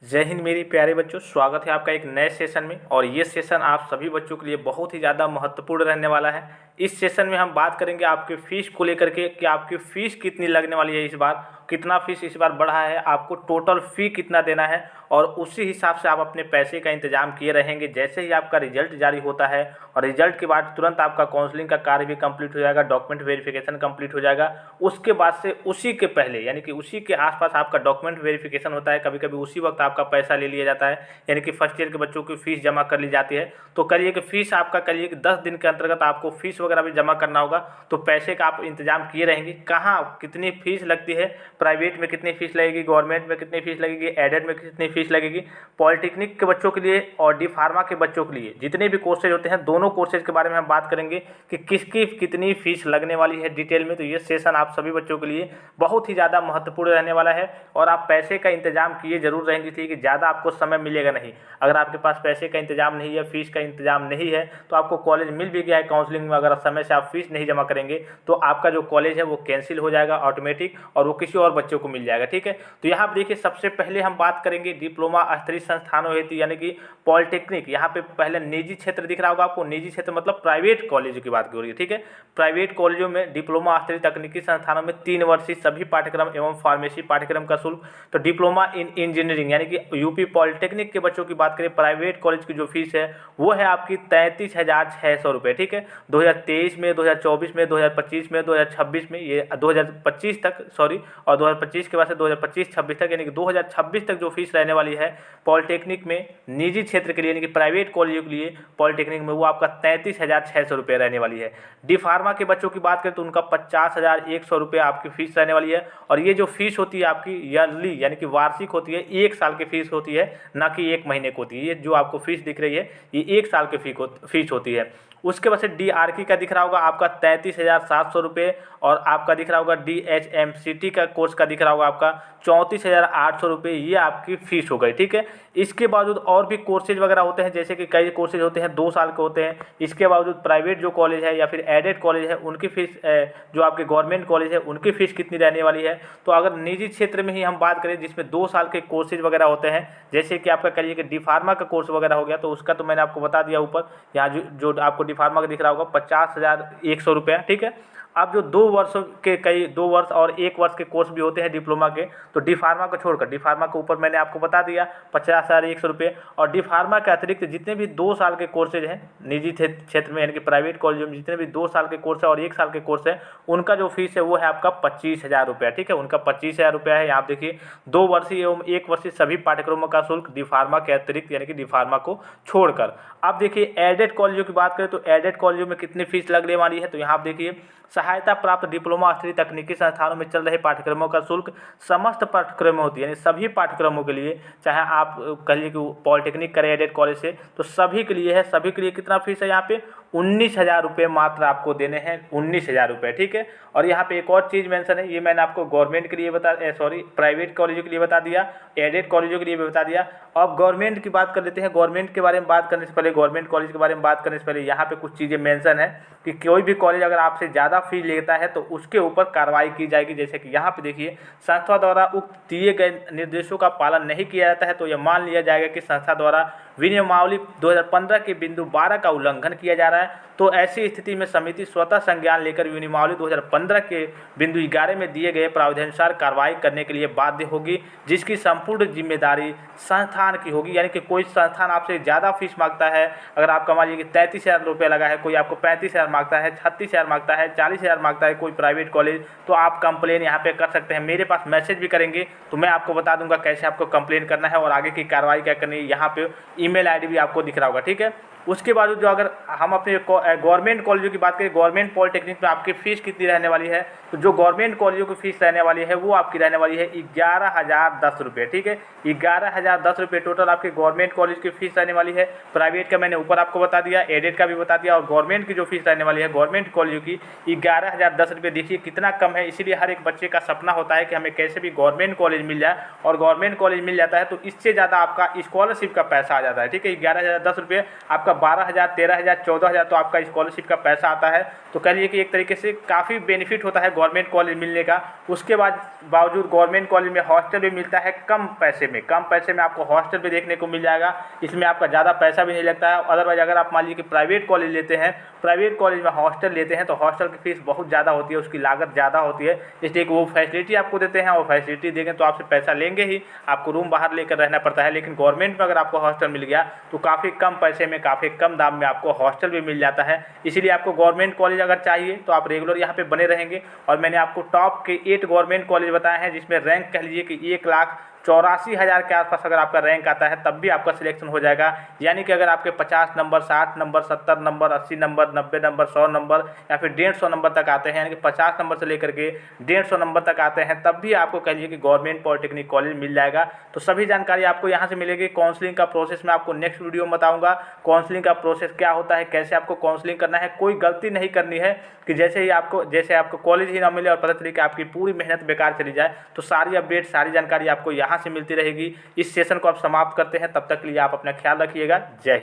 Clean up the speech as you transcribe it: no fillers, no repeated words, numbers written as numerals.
जय हिंद मेरी प्यारे बच्चों, स्वागत है आपका एक नए सेशन में। और ये सेशन आप सभी बच्चों के लिए बहुत ही ज़्यादा महत्वपूर्ण रहने वाला है। इस सेशन में हम बात करेंगे आपके फ़ीस को लेकर के कि आपकी फ़ीस कितनी लगने वाली है, इस बार कितना फ़ीस इस बार बढ़ा है, आपको टोटल फ़ी कितना देना है, और उसी हिसाब से आप अपने पैसे का इंतजाम किए रहेंगे। जैसे ही आपका रिजल्ट जारी होता है और रिजल्ट के बाद तुरंत आपका काउंसलिंग का कार्य भी कंप्लीट हो जाएगा, डॉक्यूमेंट वेरिफिकेशन कंप्लीट हो जाएगा। उसके बाद से उसी के पहले यानी कि उसी के आसपास आपका डॉक्यूमेंट वेरिफिकेशन होता है। कभी कभी उसी वक्त आपका पैसा ले लिया जाता है, यानी कि फर्स्ट ईयर के बच्चों की फ़ीस जमा कर ली जाती है। तो करिए कि फ़ीस आपका करिए कि 10 दिन के अंतर्गत आपको फ़ीस वगैरह भी जमा करना होगा। तो पैसे का आप इंतजाम किए रहेंगे। कहाँ कितनी फ़ीस लगती है, प्राइवेट में कितनी फ़ीस लगेगी, गवर्नमेंट में कितनी फ़ीस लगेगी, एडेड में कितनी फ़ीस लगेगी, पॉलिटेक्निक के बच्चों के लिए और डी फार्मा के बच्चों के लिए जितने भी कोर्सेज होते हैं, दोनों कोर्सेज के बारे में हम बात करेंगे कि किसकी कितनी फ़ीस लगने वाली है डिटेल में। तो ये सेशन आप सभी बच्चों के लिए बहुत ही ज़्यादा महत्वपूर्ण रहने वाला है। और आप पैसे का इंतजाम किए जरूर रहेंगे, इसलिए कि ज़्यादा आपको समय मिलेगा नहीं। अगर आपके पास पैसे का इंतजाम नहीं है, फीस का इंतजाम नहीं है, तो आपको कॉलेज मिल भी गया है काउंसलिंग में, अगर समय से आप फीस नहीं जमा करेंगे तो आपका जो कॉलेज है वो कैंसिल हो जाएगा ऑटोमेटिक, और वो किसी और बच्चों को मिल जाएगा। ठीक है, तो यहाँ पर देखिए सबसे पहले हम बात करेंगे डिप्लोमा स्तरीय संस्थानों हेतु यानी कि पॉलिटेक्निक। यहाँ पे पहले निजी क्षेत्र दिख रहा होगा आपको, निजी क्षेत्र मतलब प्राइवेट कॉलेज की बात हो रही है। ठीक है, प्राइवेट कॉलेजों में डिप्लोमा स्तरीय तकनीकी संस्थानों में 3 वर्षीय सभी पाठ्यक्रम एवं फार्मेसी पाठ्यक्रम का शुल्क। तो डिप्लोमा इन इंजीनियरिंग यानी कि यूपी पॉलिटेक्निक के बच्चों की बात करें, प्राइवेट कॉलेज की जो फीस है वो है आपकी 33,600 रुपये। ठीक है, 2023 में, 2024 में, 2025 में, 2026 में, ये 2025 तक सॉरी, और 2025 के बाद से 2025-26 तक यानी कि 2026 तक जो फीस रहने वाली है पॉलिटेक्निक में निजी क्षेत्र के लिए यानी कि प्राइवेट कॉलेजों के लिए पॉलिटेक्निक में, वो आपका 33,600 रुपये रहने वाली है। डी फार्मा के बच्चों की बात करें तो उनका 50,100 रुपये आपकी फ़ीस रहने वाली है। और ये जो फीस होती है आपकी ईयरली यानी कि वार्षिक होती है, 1 साल की फीस होती है, ना कि 1 महीने को होती है। ये जो आपको फीस दिख रही है ये 1 साल की फीस होती है। उसके बाद से DRK का दिख रहा होगा आपका 33,700 रुपये, और आपका दिख रहा होगा DHMCT का कोर्स का दिख रहा होगा आपका 34,800 रुपये। ये आपकी फ़ीस हो गई। ठीक है, इसके बावजूद और भी कोर्सेज वगैरह होते हैं, जैसे कि कई कोर्सेज होते हैं 2 साल के होते हैं। इसके बावजूद प्राइवेट जो कॉलेज है या फिर एडेड कॉलेज है उनकी फ़ीस, जो आपके गवर्नमेंट कॉलेज है उनकी फ़ीस कितनी रहने वाली है। तो अगर निजी क्षेत्र में ही हम बात करें जिसमें 2 साल के कोर्सेज वगैरह होते हैं, जैसे कि आपका करिए कि डी फार्मा का कोर्स वगैरह हो गया, तो उसका तो मैंने आपको बता दिया ऊपर। यहाँ जो आपको डी फार्मा का दिख रहा होगा 50,100 रुपये। ठीक है, अब जो 2 वर्षों के 2 वर्ष और 1 वर्ष के कोर्स भी होते हैं डिप्लोमा के, तो डी फार्मा को छोड़कर, डी फार्मा के ऊपर मैंने आपको बता दिया 50,100 रुपये। और डी फार्मा के अतिरिक्त जितने भी 2 साल के कोर्सेज हैं निजी क्षेत्र में यानी कि प्राइवेट कॉलेजों में जितने भी 2 साल के कोर्स है और 1 साल के कोर्स है, उनका जो फीस है वो है आपका 25,000 रुपया। ठीक है, उनका 25,000 रुपया है। यहाँ देखिए 2 वर्षीय एवं 1 वर्षीय सभी पाठ्यक्रमों का शुल्क डी फार्मा के अतिरिक्त यानी कि डी फार्मा को छोड़कर। अब देखिए एडेड कॉलेजों की बात करें तो एडेड कॉलेजों में कितनी फीस लगने वाली है। तो यहाँ आप देखिए सहायता प्राप्त डिप्लोमा स्तरीय तकनीकी संस्थानों में चल रहे पाठ्यक्रमों का शुल्क समस्त पाठ्यक्रमों होती है, यानी सभी पाठ्यक्रमों के लिए, चाहे आप कहिए कि पॉलिटेक्निक करें एडेड कॉलेज से, तो सभी के लिए है। सभी के लिए कितना फीस है यहाँ पे 19,000 रुपये मात्र आपको देने हैं, 19,000 रुपये। ठीक है, और यहाँ पे एक और चीज़ मेंशन है, ये मैंने आपको गवर्नमेंट के लिए प्राइवेट कॉलेजों के लिए बता दिया, एडेड कॉलेजों के लिए भी बता दिया। अब गवर्नमेंट की बात कर लेते हैं। गवर्नमेंट के बारे में बात करने से पहले, गवर्नमेंट कॉलेज के बारे में बात करने से पहले यहाँ पे कुछ चीज़ें मेंशन है कि कोई भी कॉलेज अगर आपसे ज़्यादा फी लेता है तो उसके ऊपर कार्रवाई की जाएगी। जैसे कि यहाँ पे देखिए, संस्था द्वारा उक्त दिए गए निर्देशों का पालन नहीं किया जाता है तो यह मान लिया जाएगा कि संस्था द्वारा विनियमावली 2015 के बिंदु 12 का उल्लंघन किया जा रहा है। तो ऐसी स्थिति में समिति स्वतः संज्ञान लेकर विनियमावली 2015 के बिंदु 11 में दिए गए प्रावधानानुसार कार्रवाई करने के लिए बाध्य होगी, जिसकी संपूर्ण जिम्मेदारी संस्थान की होगी। यानी कि कोई संस्थान आपसे ज़्यादा फीस मांगता है, अगर आप मान लीजिए कि 33,000 रुपये लगा है, कोई आपको 35,000 मांगता है, 36,000 मांगता है, 40,000 मांगता है कोई प्राइवेट कॉलेज, तो आप कंप्लेन यहाँ पे कर सकते हैं। मेरे पास मैसेज भी करेंगे तो मैं आपको बता दूंगा कैसे आपको कंप्लेन करना है और आगे की कार्रवाई क्या करनी है। यहाँ पे ईमेल आईडी भी आपको दिख रहा होगा। ठीक है, उसके बाद जो अगर हम अपने गवर्नमेंट कॉलेजों की बात करें, गवर्नमेंट पॉलिटेक्निक में आपकी फ़ीस कितनी रहने वाली है, तो जो गवर्नमेंट कॉलेजों की फ़ीस रहने वाली है वो आपकी रहने वाली है 11,010 रुपये। ठीक है, 11,010 रुपये टोटल आपके गवर्नमेंट कॉलेज की फ़ीस रहने वाली है। प्राइवेट का मैंने ऊपर आपको बता दिया, एडेड का भी बता दिया, और गवर्नमेंट की जो फीस रहने वाली है गवर्नमेंट कॉलेजों की 11,010 रुपये। देखिए कितना कम है, इसीलिए हर एक बच्चे का सपना होता है कि हमें कैसे भी गवर्नमेंट कॉलेज मिल जाए, और गवर्नमेंट कॉलेज मिल जाता है तो इससे ज़्यादा आपका स्कॉलरशिप का पैसा आ जाता है। ठीक है, 11,010 रुपये आपका 12,000, 13,000, 14,000 तो आपका आपका स्कॉलरशिप का पैसा आता है। तो कह लीजिए कि एक तरीके से काफ़ी बेनिफिट होता है गवर्नमेंट कॉलेज मिलने का। उसके बावजूद गवर्नमेंट कॉलेज में हॉस्टल भी मिलता है कम पैसे में आपको हॉस्टल भी देखने को मिल जाएगा। इसमें आपका ज़्यादा पैसा भी नहीं लगता है। अदरवाइज अगर आप मान लीजिए कि प्राइवेट कॉलेज लेते हैं, प्राइवेट कॉलेज में हॉस्टल लेते हैं तो हॉस्टल की फीस बहुत ज़्यादा होती है, उसकी लागत ज़्यादा होती है। इसलिए कि वो फैसिलिटी आपको देते हैं और फैसिलिटी देंगे तो आपसे पैसा लेंगे ही, आपको रूम बाहर लेकर रहना पड़ता है। लेकिन गवर्नमेंट में अगर आपको हॉस्टल मिल गया तो काफ़ी कम पैसे में, काफ़ी कम दाम में आपको हॉस्टल भी मिल जाता है। इसीलिए आपको गवर्नमेंट कॉलेज अगर चाहिए तो आप रेगुलर यहाँ पे बने रहेंगे। और मैंने आपको टॉप के 8 गवर्नमेंट कॉलेज बताए हैं जिसमें रैंक कह लीजिए कि 1,84,000 के आसपास अगर आपका रैंक आता है तब भी आपका सिलेक्शन हो जाएगा। यानी कि अगर आपके 50 number, 60 number, 70 number, 80 number, 90 number, 100 number या फिर 150 नंबर तक आते हैं, यानी कि 50 नंबर से लेकर के 150 नंबर तक आते हैं, तब भी आपको कह लीजिए कि गवर्नमेंट पॉलिटेक्निक कॉलेज मिल जाएगा। तो सभी जानकारी आपको यहाँ से मिलेगी। काउंसलिंग का प्रोसेस मैं आपको नेक्स्ट वीडियो में बताऊँगा। काउंसलिंग का प्रोसेस क्या होता है, कैसे आपको काउंसलिंग करना है। कोई गलती नहीं करनी है कि जैसे आपको कॉलेज ही ना मिले और पता चले कि आपकी पूरी मेहनत बेकार चली जाए। तो सारी अपडेट, सारी जानकारी आपको यहाँ से मिलती रहेगी। इस सेशन को आप समाप्त करते हैं, तब तक के लिए आप अपना ख्याल रखिएगा। जय हिंद।